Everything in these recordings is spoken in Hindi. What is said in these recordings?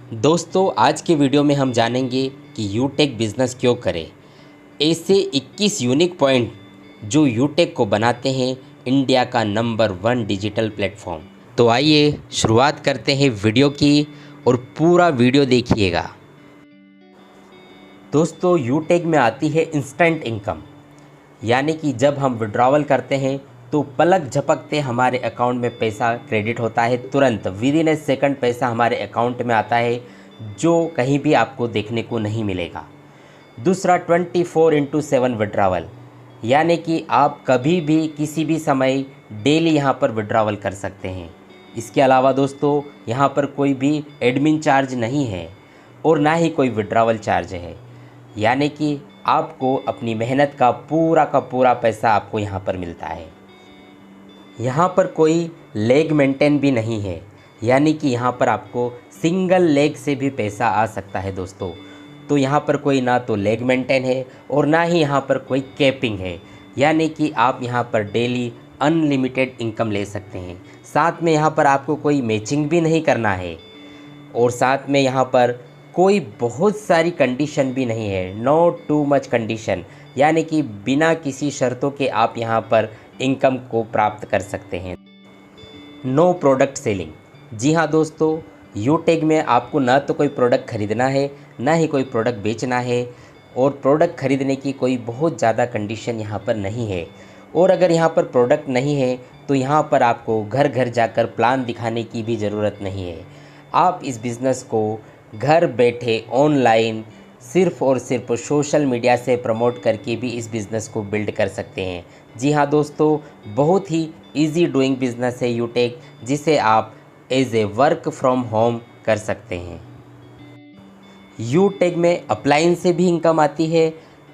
दोस्तों, आज के वीडियो में हम जानेंगे कि यूटेक बिज़नेस क्यों करें। ऐसे 21 यूनिक पॉइंट जो यूटेक को बनाते हैं इंडिया का नंबर 1 डिजिटल प्लेटफॉर्म। तो आइए शुरुआत करते हैं वीडियो की और पूरा वीडियो देखिएगा। दोस्तों, यूटेक में आती है इंस्टेंट इनकम, यानी कि जब हम विड्रॉवल करते हैं तो पलक झपकते हमारे अकाउंट में पैसा क्रेडिट होता है। तुरंत विद इन ए सेकंड पैसा हमारे अकाउंट में आता है, जो कहीं भी आपको देखने को नहीं मिलेगा। दूसरा 24/7 विड्रॉवल, यानी कि आप कभी भी किसी भी समय डेली यहाँ पर विड्रॉवल कर सकते हैं। इसके अलावा दोस्तों, यहाँ पर कोई भी एडमिन चार्ज नहीं है और ना ही कोई विड्रॉवल चार्ज है, यानी कि आपको अपनी मेहनत का पूरा पैसा आपको यहाँ पर मिलता है। यहाँ पर कोई लेग मेंटेन भी नहीं है, यानी कि यहाँ पर आपको सिंगल लेग से भी पैसा आ सकता है दोस्तों। तो यहाँ पर कोई ना तो लेग मेंटेन है और ना ही यहाँ पर कोई कैपिंग है, यानी कि आप यहाँ पर डेली अनलिमिटेड इनकम ले सकते हैं। साथ में यहाँ पर आपको कोई मैचिंग भी नहीं करना है और साथ में यहाँ पर कोई बहुत सारी कंडीशन भी नहीं है, नो टू मच कंडीशन, यानी कि बिना किसी शर्तों के आप यहाँ पर इनकम को प्राप्त कर सकते हैं। No product selling. जी हाँ दोस्तों, यूटेक में आपको ना तो कोई प्रोडक्ट ख़रीदना है, ना ही कोई प्रोडक्ट बेचना है, और प्रोडक्ट ख़रीदने की कोई बहुत ज़्यादा कंडीशन यहाँ पर नहीं है। और अगर यहाँ पर प्रोडक्ट नहीं है तो यहाँ पर आपको घर घर जाकर प्लान दिखाने की भी ज़रूरत नहीं है। आप इस बिज़नेस को घर बैठे ऑनलाइन सिर्फ़ और सिर्फ सोशल मीडिया से प्रमोट करके भी इस बिज़नेस को बिल्ड कर सकते हैं। जी हाँ दोस्तों, बहुत ही इजी डूइंग बिज़नेस है यूटेक, जिसे आप as a work from home कर सकते हैं। यूटेक में अपलाइन से भी इनकम आती है,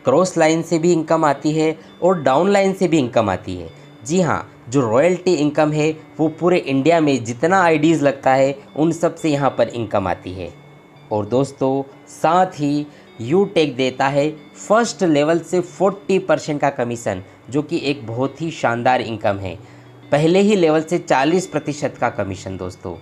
क्रॉस लाइन से भी इनकम आती है और डाउन लाइन से भी इनकम आती है। जी हाँ, जो रॉयल्टी इनकम है वो पूरे इंडिया में जितना आईडीज़ लगता है उन सब से यहाँ पर इनकम आती है। और दोस्तों, साथ ही यूटेक देता है फर्स्ट लेवल से 40% का कमीशन, जो कि एक बहुत ही शानदार इनकम है। पहले ही लेवल से 40% का कमीशन दोस्तों।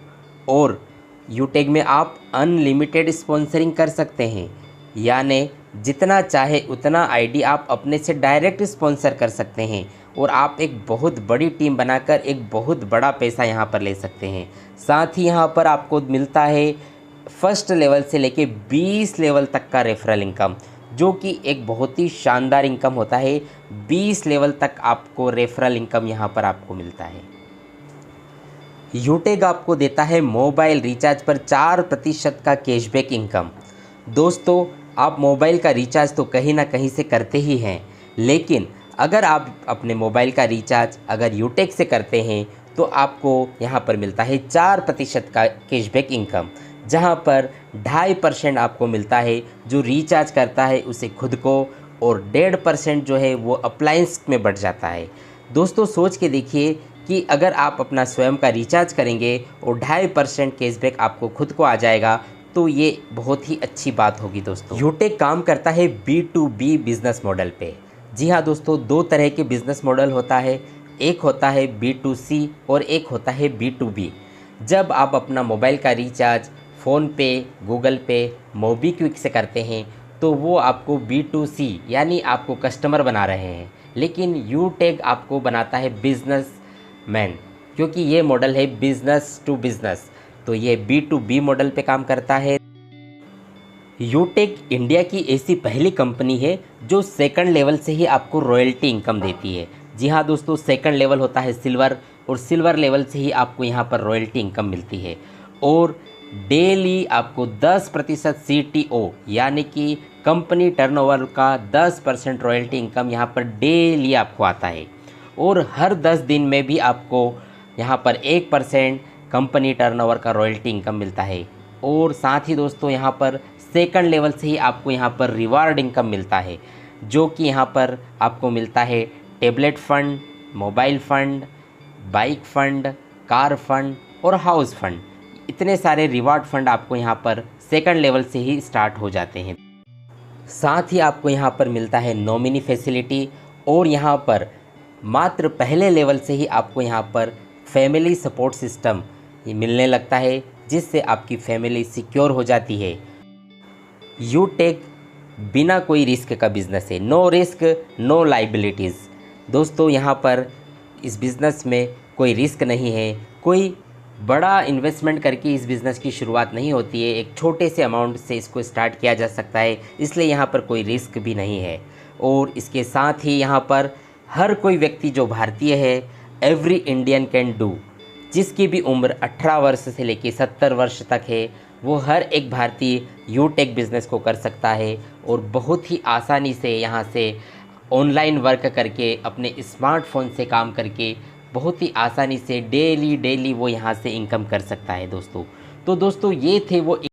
और यूटेक में आप अनलिमिटेड स्पॉन्सरिंग कर सकते हैं, यानी जितना चाहे उतना आईडी आप अपने से डायरेक्ट स्पॉन्सर कर सकते हैं और आप एक बहुत बड़ी टीम बनाकर एक बहुत बड़ा पैसा यहाँ पर ले सकते हैं। साथ ही यहाँ पर आपको मिलता है फर्स्ट लेवल से लेके 20 लेवल तक का रेफरल इनकम, जो कि एक बहुत ही शानदार इनकम होता है। 20 लेवल तक आपको रेफरल इनकम यहाँ पर आपको मिलता है। यूटेक आपको देता है मोबाइल रिचार्ज पर 4% का कैशबैक इनकम। दोस्तों, आप मोबाइल का रिचार्ज तो कहीं ना कहीं से करते ही हैं, लेकिन अगर आप अपने मोबाइल का रिचार्ज अगर यूटेक से करते हैं तो आपको यहाँ पर मिलता है 4% का कैशबैक इनकम, जहाँ पर 2.5% आपको मिलता है जो रिचार्ज करता है उसे खुद को, और 1.5% जो है वो अप्लायंस में बढ़ जाता है। दोस्तों, सोच के देखिए कि अगर आप अपना स्वयं का रिचार्ज करेंगे और 2.5% कैशबैक आपको खुद को आ जाएगा, तो ये बहुत ही अच्छी बात होगी दोस्तों। यूटेक काम करता है B2B बिज़नेस मॉडल पे। जी हाँ दोस्तों, दो तरह के बिज़नेस मॉडल होता है, एक होता है B2C और एक होता है B2B। जब आप अपना मोबाइल का रिचार्ज फ़ोन पे, गूगल पे, मोबीक्विक से करते हैं तो वो आपको B2C यानी आपको कस्टमर बना रहे हैं, लेकिन यूटेक आपको बनाता है बिजनेस मैन, क्योंकि ये मॉडल है बिजनेस टू बिजनेस, तो ये B2B मॉडल पे काम करता है। यूटेक इंडिया की ऐसी पहली कंपनी है जो सेकंड लेवल से ही आपको रॉयल्टी इनकम देती है। जी हाँ दोस्तों, सेकंड लेवल होता है सिल्वर, और सिल्वर लेवल से ही आपको यहाँ पर रॉयल्टी इनकम मिलती है। और डेली आपको 10% CTO यानी कि कंपनी टर्नओवर का 10% रॉयल्टी इनकम यहाँ पर डेली आपको आता है। और हर 10 दिन में भी आपको यहाँ पर 1% कंपनी टर्नओवर का रॉयल्टी इनकम मिलता है। और साथ ही दोस्तों, यहाँ पर सेकंड लेवल से ही आपको यहाँ पर रिवार्ड इनकम मिलता है, जो कि यहाँ पर आपको मिलता है tablet fund, mobile fund, bike fund, car fund और हाउस फ़ंड। इतने सारे रिवार्ड फ़ंड आपको यहाँ पर सेकंड लेवल से ही स्टार्ट हो जाते हैं। साथ ही आपको यहाँ पर मिलता है नॉमिनी फैसिलिटी, और यहाँ पर मात्र पहले लेवल से ही आपको यहाँ पर फैमिली सपोर्ट सिस्टम मिलने लगता है, जिससे आपकी फैमिली सिक्योर हो जाती है। यूटेक बिना कोई रिस्क का बिज़नेस है, नो रिस्क नो लाइबिलिटीज़। दोस्तों यहाँ पर इस बिज़नेस में कोई रिस्क नहीं है, कोई बड़ा इन्वेस्टमेंट करके इस बिज़नेस की शुरुआत नहीं होती है, एक छोटे से अमाउंट से इसको स्टार्ट किया जा सकता है, इसलिए यहाँ पर कोई रिस्क भी नहीं है। और इसके साथ ही यहाँ पर हर कोई व्यक्ति जो भारतीय है, एवरी इंडियन कैन डू, जिसकी भी उम्र 18 वर्ष से लेकर 70 वर्ष तक है, वो हर एक भारतीय यूटेक बिज़नेस को कर सकता है और बहुत ही आसानी से यहाँ से ऑनलाइन वर्क करके अपने स्मार्टफोन से काम करके बहुत ही आसानी से डेली वो यहाँ से इनकम कर सकता है दोस्तों। तो दोस्तों ये थे वो